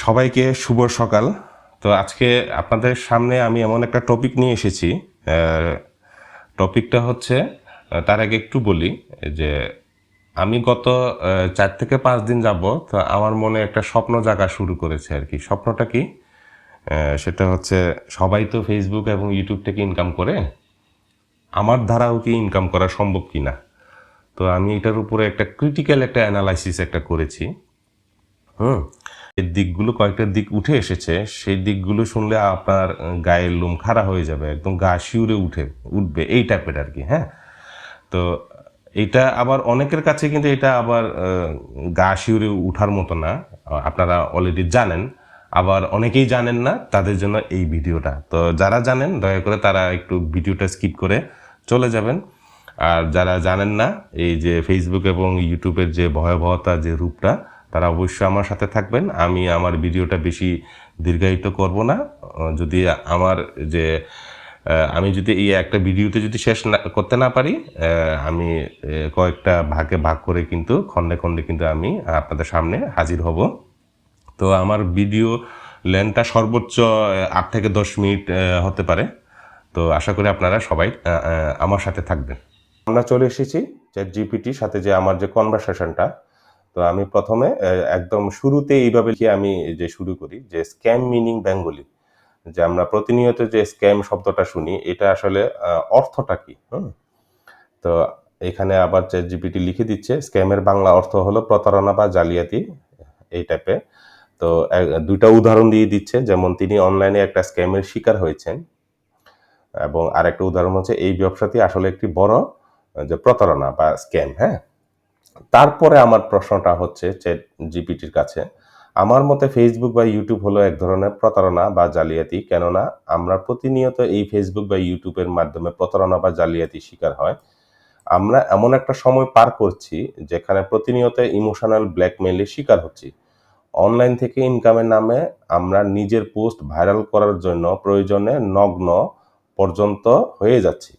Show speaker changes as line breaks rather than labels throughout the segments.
সবাইকে শুভ সকাল। তো আজকে আপনাদের সামনে আমি এমন একটা টপিক নিয়ে এসেছি। টপিকটা হচ্ছে, তার আগে একটু বলি যে আমি গত ৪ থেকে ৫ দিন যাবৎ আমার মনে একটা স্বপ্ন জাগা শুরু করেছে আর কি। স্বপ্নটা কি? সেটা হচ্ছে, সবাই তো ফেসবুক এবং ইউটিউব থেকে ইনকাম করে, আমার দ্বারাও কি ইনকাম করা সম্ভব কিনা। তো আমি এটার উপরে একটা ক্রিটিক্যাল একটা অ্যানালাইসিস একটা করেছি। এই দিকগুলো, কয়েকটা দিক উঠে এসেছে, সেই দিকগুলো শুনলে আপনার গায়ের লোম খাড়া হয়ে যাবে, একদম গা শিউরে উঠবে এই টাইপের আর কি। হ্যাঁ, তো এটা আবার অনেকের কাছে কিন্তু এটা আবার গা শিউরে উঠার মতো না, আপনারা অলরেডি জানেন। আবার অনেকেই জানেন না, তাদের জন্য এই ভিডিওটা। তো যারা জানেন দয়া করে তারা একটু ভিডিওটা স্কিপ করে চলে যাবেন। আর যারা জানেন না এই যে ফেসবুক এবং ইউটিউবের যে ভয়াবহতা যে রূপটা, তারা অবশ্যই আমার সাথে থাকবেন। আমি আমার ভিডিওটা বেশি দীর্ঘায়িত করব না। যদি আমার যে আমি যদি এই একটা ভিডিওতে যদি শেষ না করতে না পারি, আমি কয়েকটা ভাগে ভাগ করে কিন্তু খণ্ডে খণ্ডে কিন্তু আমি আপনাদের সামনে হাজির হব। তো আমার ভিডিও লেন্থটা সর্বোচ্চ ৮ থেকে ১০ মিনিট হতে পারে। তো আশা করি আপনারা সবাই আমার সাথে থাকবেন। আমরা চলে এসেছি চ্যাট জিপিটির সাথে যে আমার যে কনভারসেশনটা। তো আমি প্রথমে একদম শুরুতে এইভাবে লিখে আমি যে শুরু করি যে স্ক্যাম মিনিং বেঙ্গলি, যে আমরা প্রতিনিয়ত যে স্ক্যাম শব্দটা শুনি, এটা আসলে অর্থটা কি। তো এখানে আবার চ্যাট জিপিটি লিখে দিচ্ছে স্ক্যামের বাংলা অর্থ হলো প্রতারণা বা জালিয়াতি, এই টাইপের। তো দুইটা উদাহরণ দিয়ে দিচ্ছে, যেমন তিনি অনলাইনে একটা স্ক্যামের শিকার হয়েছেন, এবং আরেকটা উদাহরণ হচ্ছে এই ব্যবসাটি আসলে একটি বড় যে প্রতারণা বা স্ক্যাম। হ্যাঁ, তারপরে আমার প্রশ্নটা হচ্ছে চ্যাট জিপিটির কাছে, আমার মতে ফেসবুক বা ইউটিউব হলো এক ধরনের প্রতারণা বা জালিয়াতি, কেননা আমরা প্রতিনিয়ত এই ফেসবুক বা ইউটিউবের মাধ্যমে প্রতারণা বা জালিয়াতির শিকার হয়। আমরা এমন একটা সময় পার করছি যেখানে প্রতিনিয়ত ইমোশনাল ব্ল্যাকমেইলের শিকার হচ্ছি। অনলাইন থেকে ইনকামের নামে আমরা নিজের পোস্ট ভাইরাল করার জন্য প্রয়োজনে নগ্ন পর্যন্ত হয়ে যাচ্ছি।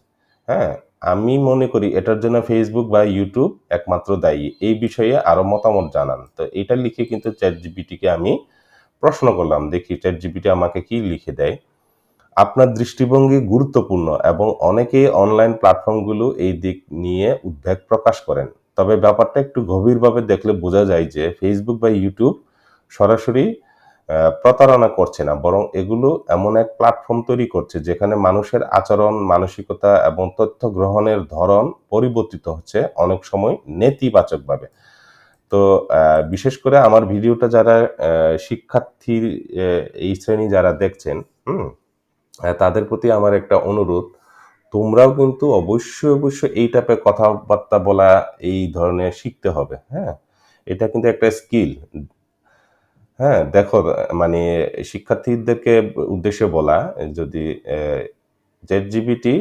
হ্যাঁ, আমি মনে করি এটার জন্য ফেসবুক বা ইউটিউব একমাত্র দায়ী। এই বিষয়ে আরো মতামত জানান। তো এটা লিখে কিন্তু চ্যাট জিপিটিকে আমি প্রশ্ন করলাম, দেখি চ্যাট জিপিটি আমাকে কি লিখে দেয়। আপনার দৃষ্টিভঙ্গি গুরুত্বপূর্ণ এবং অনেকেই অনলাইন প্ল্যাটফর্মগুলো এই দিক নিয়ে উদ্বেগ প্রকাশ করেন। তবে ব্যাপারটা একটু গভীরভাবে দেখলে বোঝা যায় যে ফেসবুক বা ইউটিউব সরাসরি প্রতারণা করছে না, বরং এগুলো এমন এক প্ল্যাটফর্ম তৈরি করছে যেখানে মানুষের আচরণ, মানসিকতা এবং তথ্য গ্রহণের ধরন পরিবর্তিত হচ্ছে, অনেক সময় নেতিবাচকভাবে। তো বিশেষ করে আমার ভিডিওটা যারা শিক্ষার্থীর এই শ্রেণী যারা দেখছেন, তাদের প্রতি আমার একটা অনুরোধ, তোমরাও কিন্তু অবশ্যই এই টাইপের কথাবার্তা বলা, এই ধরনের শিখতে হবে। হ্যাঁ, এটা কিন্তু একটা স্কিল। হ্যাঁ, দেখো, মানে শিক্ষার্থীদেরকে উদ্দেশ্যে বলা, যদি চ্যাটজিপিটি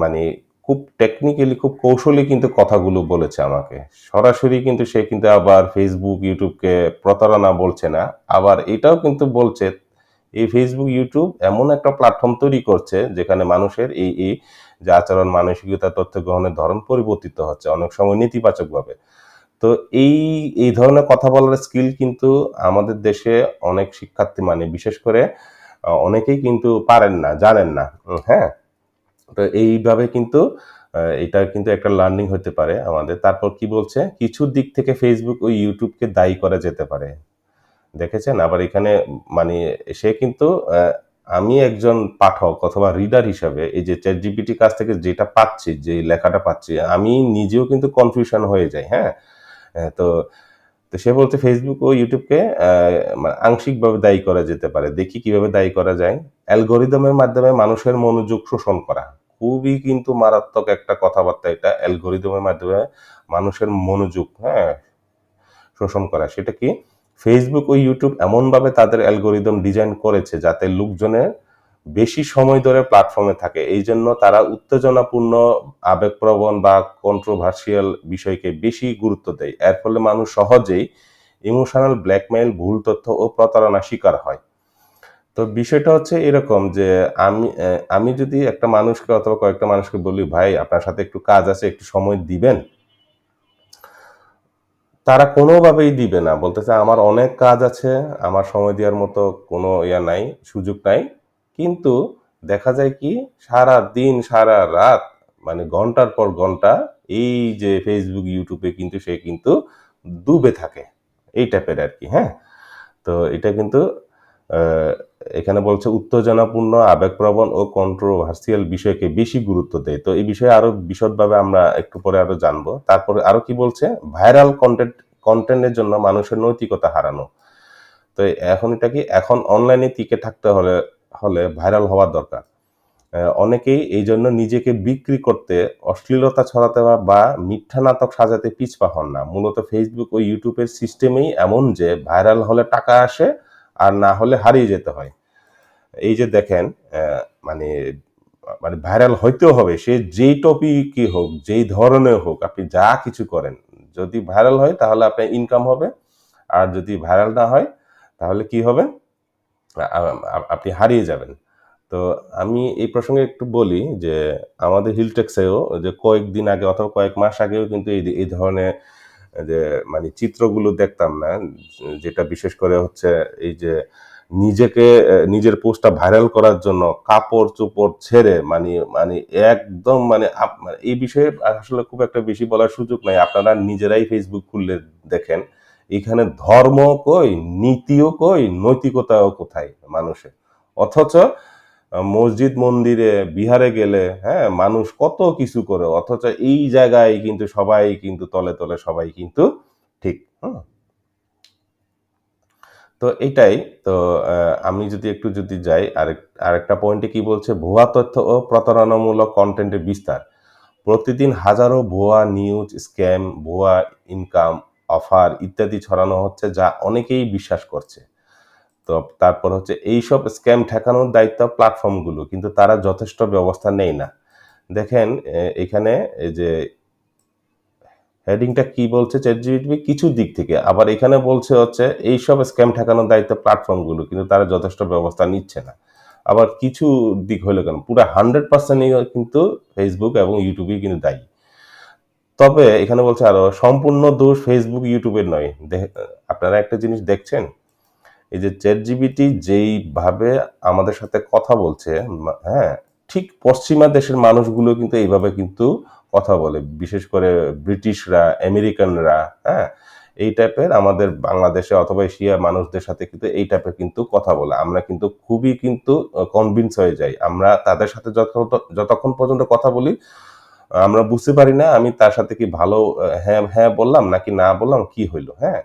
মানে খুব টেকনিক্যালি, খুব কৌশলী কিন্তু কথাগুলো বলেছে আমাকে। সরাসরি কিন্তু সে কিন্তু আবার ফেসবুক, ইউটিউবকে প্রতারণা বলছে না। আবার এটাও কিন্তু বলছে এই ফেসবুক, ইউটিউব এমন একটা প্ল্যাটফর্ম তৈরি করছে যেখানে মানুষের এই যে আচরণ, মানসিকতা, তথ্য গ্রহণের ধরন পরিবর্তিত হচ্ছে, অনেক সময় নেতিবাচকভাবে। তো এই ধরনের কথা বলার স্কিল কিন্তু আমাদের দেশে অনেক শিক্ষার্থী, মানে বিশেষ করে অনেকেই কিন্তু পারেন না, জানেন না। হ্যাঁ, তো এইভাবে কিন্তু এটা কিন্তু একটা লার্নিং হতে পারে আমাদের। তারপর কি বলছে? কিছু দিক থেকে ফেসবুক ও ইউটিউবকে দায়ী করা যেতে পারে। দেখেছেন? আবার এখানে মানে সে কিন্তু আমি একজন পাঠক অথবা রিডার হিসাবে এই যে ChatGPT কাছ থেকে যেটা পাচ্ছি, যে লেখাটা পাচ্ছি, আমি নিজেও কিন্তু কনফিউশন হয়ে যাই। হ্যাঁ? তো তো সে বলছে ফেসবুক ও ইউটিউবকে আংশিকভাবে দায়ী করা যেতে পারে। দেখি কিভাবে দায়ী করা যায়। অ্যালগরিদমের মাধ্যমে মানুষের মনোযোগ শোষণ করা। খুবই কিন্তু মারাত্মক একটা কথাবার্তা এটা। অ্যালগরিদমের মাধ্যমে মানুষের মনোযোগ, শোষণ করা। সেটা কি? ফেসবুক ও ইউটিউব এমনভাবে তাদের অ্যালগরিদম ডিজাইন করেছে যাতে লোকজনের বেশি সময় ধরে প্ল্যাটফর্মে থাকে। এইজন্য তারা উত্তেজনাপূর্ণ, আবেগপ্রবণ বা কন্ট্রোভার্সিয়াল বিষয়কে বেশি গুরুত্ব দেয়। এর ফলে মানুষ সহজেই ইমোশনাল ব্ল্যাকমেইল, ভুল তথ্য ও প্রতারণার শিকার হয়। তো বিষয়টা হচ্ছে এরকম যে আমি যদি একটা মানুষকে অথবা কয়েকটা মানুষকে বলি, "ভাই আপনার সাথে একটু কাজ আছে, একটু সময় দিবেন?" তারা কোনোভাবেই দিবে না। বলতেছে আমার অনেক কাজ আছে, আমার সময় দেওয়ার মতো কোনো নাই, সুযোগ নাই। কিন্তু দেখা যায় কি সারাদিন সারারাত মানে ঘন্টার পর ঘন্টা এই যে Facebook, YouTube এ কিন্তু সে কিন্তু ডুবে থাকে। এই টাইপের আরকি, হ্যাঁ? তো এটা কিন্তু আ এখানে বলছে উত্তেজনাপূর্ণ, আবেগপ্রবণ ও কন্ট্রোভার্সিয়াল বিষয়কে বেশি গুরুত্ব দেয়। তো এই বিষয়ে আরো বিশদভাবে আমরা একটু পরে আরো জানবো। তারপরে আরো কি বলছে? ভাইরাল কনটেন্ট এর জন্য মানুষের নৈতিকতা হারানো। তো এখন এটা কি? এখন অনলাইনে টিকে থাকতে হলে ভাইরাল হওয়া দরকার। অনেকেই এইজন্য নিজেকে বিক্রি করতে অশ্লীলতা ছড়াতে বা মিথ্যা নাটক সাজাতে পিছপা হন না। মূলত Facebook ও YouTube এর সিস্টেমেই এমন যে ভাইরাল হলে টাকা আসে, আর না হলে হারিয়ে যেতে হয়। এই যে দেখেন মানে মানে ভাইরাল হইতেও হবে। সে যেই টপিকই হোক, যেই ধরনের হোক, আপনি যা কিছু করেন। যদি ভাইরাল হয় তাহলে আপনার ইনকাম হবে। আর যদি ভাইরাল না হয় তাহলে কি হবে? আপনি হারিয়ে যাবেন। তো আমি এই প্রসঙ্গে একটু বলি যে আমাদের হিলটেক্সেও যে কয়েকদিন আগে অথবা কয়েক মাস আগেও কিন্তু এই ধরনের যে মানে চিত্রগুলো দেখতাম না। যেটা বিশেষ করে হচ্ছে এই যে নিজেকে নিজের পোস্টটা ভাইরাল করার জন্য কাপড়-চোপড় ছেড়ে মানে একদম মানে এই বিষয়ে আসলে খুব একটা বেশি বলার সুযোগ নাই। আপনারা নিজেরাই Facebook খুললে দেখেন। এখানে ধর্ম কই, নীতিও কই, নৈতিকতাও কোথায় মানুষের? অথচ মসজিদ মন্দিরে, বিহারে গেলে, হ্যাঁ? মানুষ কত কিছু করে। অথচ এই জায়গায় কিন্তু সবাই কিন্তু তলে সবাই কিন্তু ঠিক। হুম? তো এইটাই। তো আমি যদি একটু যাই আরেকটা পয়েন্টে কি বলছে? ভুয়া তথ্য ও প্রতারণামূলক কনটেন্টের বিস্তার। প্রতিদিন হাজারো ভুয়া নিউজ, স্ক্যাম, ভুয়া ইনকাম, অফার ইত্যাদি ছড়ানো হচ্ছে যা অনেকেই বিশ্বাস করছে। তো তারপর হচ্ছে এইসব স্ক্যাম ঠেকানোর দায়িত্ব প্ল্যাটফর্মগুলো। কিন্তু তারা যথেষ্ট ব্যবস্থা নেয় না। দেখেন এখানে এই যে হেডিংটা কি বলছে ChatGPT কিছু দিক থেকে। আবার এখানে বলছে হচ্ছে এইসব স্ক্যাম ঠেকানোর দায়িত্ব প্ল্যাটফর্মগুলো। কিন্তু তারা যথেষ্ট ব্যবস্থা নিচ্ছে না। আবার কিছু দিক হইলো কেন? পুরা 100% ই কিন্তু Facebook এবং YouTube ই কিন্তু দায়ী। তবে এখানে বলছে আরো সম্পূর্ণ দোষ Facebook, YouTube এর নয়। আপনারা একটা জিনিস দেখছেন? এই যে ChatGPT যেইভাবে আমাদের সাথে কথা বলছে, হ্যাঁ? ঠিক পশ্চিমা দেশের মানুষগুলো কিন্তু এইভাবে কিন্তু কথা বলে। বিশেষ করে ব্রিটিশরা, আমেরিকানরা, হ্যাঁ? এই টাইপের আমাদের বাংলাদেশে অথবা এশিয়ার মানুষদের সাথে কিন্তু এই টাইপের কিন্তু কথা বলে। আমরা কিন্তু খুবই কিন্তু কনভিন্স হয়ে যাই। আমরা তাদের সাথে যতক্ষণ পর্যন্ত কথা বলি, আমরা বুঝতে পারি না আমি তার সাথে কি ভালো হ্যাঁ, হ্যাঁ বললাম নাকি না বললাম, কি হইল, হ্যাঁ?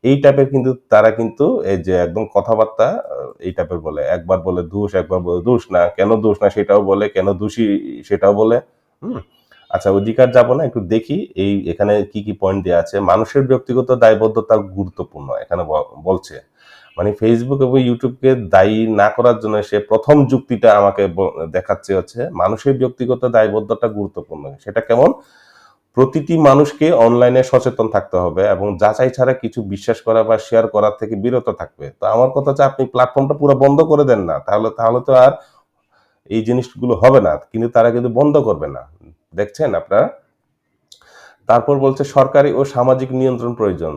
এই টাইপের কিন্তু তারা কিন্তু এই যে একদম কথাবার্তা এই টাইপের বলে। একবার বলে দোষ, একবার বলে দোষ না। কেন দোষ না সেটাও বলে, কেন দোষী সেটাও বলে। হুম? আচ্ছা ওইদিকে আর যাবো না। একটু দেখি এখানে কি পয়েন্ট দেয়া আছে। মানুষের ব্যক্তিগত দায়বদ্ধতা গুরুত্বপূর্ণ। এখানে বলছে। মানে Facebook এবং YouTube কে দায়ী না করার জন্য সে ১ম যুক্তিটা আমাকে দেখাচ্ছে হচ্ছে মানুষের ব্যক্তিগত দায়বদ্ধতা গুরুত্বপূর্ণ। সেটা কেমন? প্রতিটি মানুষকে অনলাইনে সচেতন থাকতে হবে এবং যাচাই ছাড়া কিছু বিশ্বাস করা বা শেয়ার করার থেকে বিরত থাকবে। তো আমার কথা হচ্ছে আপনি প্ল্যাটফর্মটা পুরো বন্ধ করে দেন না। তাহলে তো আর এই জিনিসগুলো হবে না। কিন্তু তারা কিন্তু বন্ধ করবে না। দেখছেন আপনারা? তারপর বলছে সরকারি ও সামাজিক নিয়ন্ত্রণ প্রয়োজন।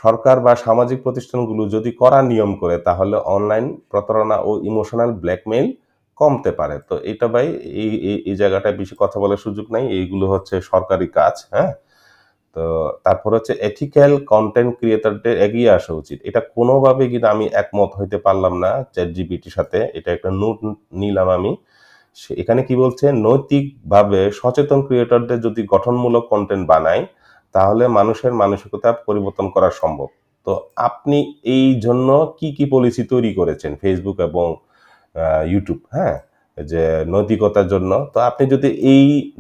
সরকার বা সামাজিক প্রতিষ্ঠানগুলো যদি কড়া নিয়ম করে তাহলে অনলাইন প্রতারণা ও ইমোশনাল ব্ল্যাকমেইল কমতে পারে। তো এটা ভাই এই জায়গাটায় বেশি কথা বলার সুযোগ নাই। এইগুলো হচ্ছে সরকারি কাজ, হ্যাঁ? তো তারপর হচ্ছে এথিক্যাল কনটেন্ট ক্রিয়েটরদের এগিয়ে আসা উচিত। এটা কোনোভাবেই কিন্তু আমি একমত হইতে পারলাম না ChatGPT র সাথে। এটা একটা নোট নিলাম আমি। এখানে কি বলছে? নৈতিকভাবে সচেতন ক্রিয়েটরদের যদি গঠনমূলক কনটেন্ট বানায়, তাহলে মানুষের মানসিকতা পরিবর্তন করা সম্ভব। তো আপনি এই জন্য কি পলিসি তৈরি করেছেন Facebook এবং YouTube, হ্যাঁ? যে নৈতিকতার জন্য। তো আপনি যদি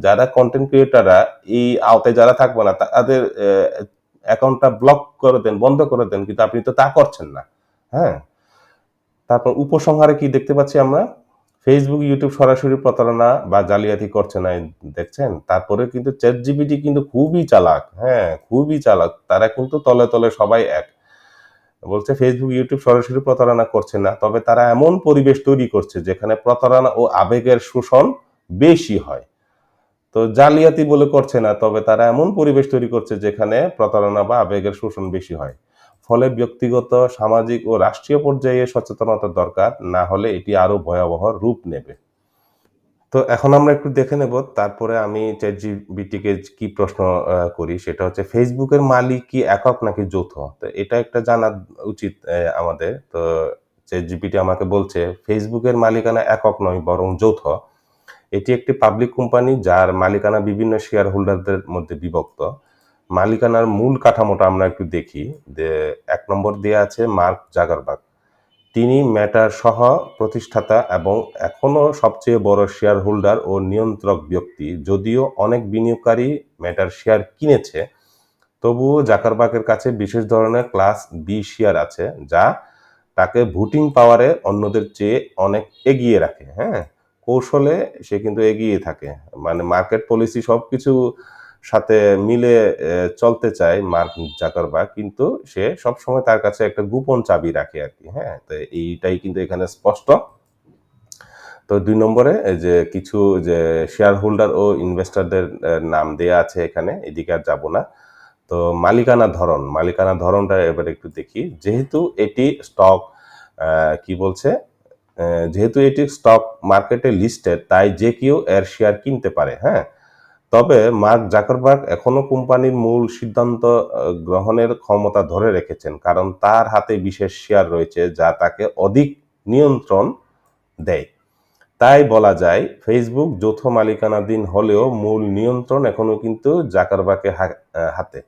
যারা কনটেন্ট ক্রিয়েটররা এই আওতায় যারা থাকবে না তাদের অ্যাকাউন্টটা ব্লক করে দেন, বন্ধ করে দেন। কিন্তু আপনি তো তা করছেন না। হ্যাঁ? তারপর উপসংহারে কি দেখতে পাচ্ছি আমরা? Facebook, YouTube সরাসরি প্রতারণা বা জালিয়াতি করছে না, দেখছেন? তারপরেও কিন্তু ChatGPT কিন্তু খুবই চালাক, হ্যাঁ? খুবই চালাক। তারা কিন্তু তলে সবাই এক। বলছে Facebook, YouTube সরাসরি প্রতারণা করছে না। তবে তারা এমন পরিবেশ তৈরি করছে যেখানে প্রতারণা ও আবেগের শোষণ বেশি হয়। তো জালিয়াতি বলে করছে না, তবে তারা এমন পরিবেশ তৈরি করছে যেখানে প্রতারণা বা আবেগের শোষণ বেশি হয়। ফলে ব্যক্তিগত, সামাজিক ও রাষ্ট্রীয় পর্যায়ে সচেতনতা দরকার, না হলে এটি আরো ভয়াবহ রূপ নেবে। তো এখন আমরা একটু দেখে নেব, তারপরে আমি ChatGPT কে কি প্রশ্ন করি সেটা হচ্ছে, ফেসবুকের মালিক কি একক নাকি যৌথ? তো এটা একটা জানা উচিত আমাদের। তো ChatGPT আমাকে বলছে ফেসবুকের মালিকানা একক নয় বরং যৌথ। এটি একটি পাবলিক কোম্পানি যার মালিকানা বিভিন্ন শেয়ার হোল্ডারদের মধ্যে বিভক্ত। মালিকানার মূল কাঠামোটা আমরা একটু দেখি। যে ১ নম্বর দেয়া আছে মার্ক জাগারবার্গ। তিনি মেটার সহ-প্রতিষ্ঠাতা এবং এখনো সবচেয়ে বড় শেয়ার হোল্ডার ও নিয়ন্ত্রক ব্যক্তি। যদিও অনেক বিনিয়োগকারী মেটার শেয়ার কিনেছে, তবুও জাকারবার্গের কাছে বিশেষ ধরনের ক্লাস বি শেয়ার আছে, যা তাকে ভোটিং পাওয়ারে অন্যদের চেয়ে অনেক এগিয়ে রাখে। হ্যাঁ? কৌশলে সে কিন্তু এগিয়ে থাকে। মানে মার্কেট পলিসি সবকিছু সাথে মিলে চলতে চায় মার্ক জাকারবার্গ, কিন্তু সে সবসময় তার কাছে একটা গোপন চাবি রাখে আরকি। হ্যাঁ? তো এইটাই কিন্তু এখানে স্পষ্ট। তো ২ নম্বরে এই যে কিছু যে শেয়ার হোল্ডার ও ইনভেস্টরদের নাম দেয়া আছে এখানে, এদিকে আর যাব না। তো মালিকানা ধরনটা এবার একটু দেখি। যেহেতু এটি স্টক আ কি বলছে? যেহেতু এটি স্টক মার্কেটে লিস্টেড, তাই যে কেউ এর শেয়ার কিনতে পারে, হ্যাঁ? তবে মার্ক জাকারবার্গ এখনো কোম্পানির মূল সিদ্ধান্ত গ্রহণের ক্ষমতা ধরে রেখেছেন। কারণ তার হাতে বিশেষ শেয়ার রয়েছে যা তাকে অধিক নিয়ন্ত্রণ দেয়। তাই বলা যায় ফেসবুক যৌথ মালিকানাধীন হলেও মূল নিয়ন্ত্রণ এখনো কিন্তু জাকারবার্গের হাতে।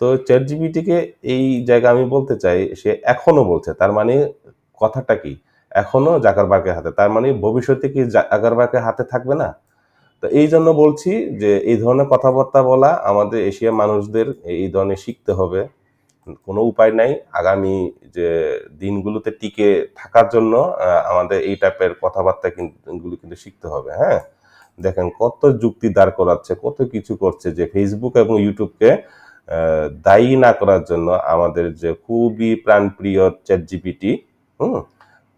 তো ChatGPT কে এই জায়গায় আমি বলতে চাই, সে এখনো বলছে। তার মানে কথাটা কি? এখনো জাকারবার্গের হাতে। তার মানে ভবিষ্যতে কি জাকারবার্গের হাতে থাকবে না? তো এইজন্য বলছি যে এই ধরনের কথাবার্তা বলা আমাদের এশিয়ার মানুষদের এই ধরনের শিখতে হবে। কোনো উপায় নাই। আগামী যে দিনগুলোতে টিকে থাকার জন্য আমাদের এই টাইপের কথাবার্তা গুলো কিন্তু শিখতে হবে, হ্যাঁ? দেখেন কত যুক্তি দাঁড় করাচ্ছে, কত কিছু করছে যে Facebook এবং YouTube কে আ দায়ী না করার জন্য আমাদের যে খুবই প্রাণপ্রিয় ChatGPT, হুম?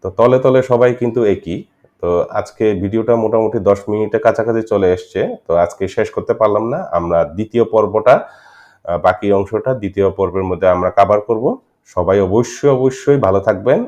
তো তলে, তলে সবাই কিন্তু একই। তো আজকে ভিডিওটা মোটামুটি ১০ মিনিটের কাছাকাছি চলে এসছে। তো আজকে শেষ করতে পারলাম না। আমরা ২য় পর্বটা, বাকি অংশটা ২য় পর্বের মধ্যে আমরা কভার করব। সবাই অবশ্যই ভালো থাকবেন।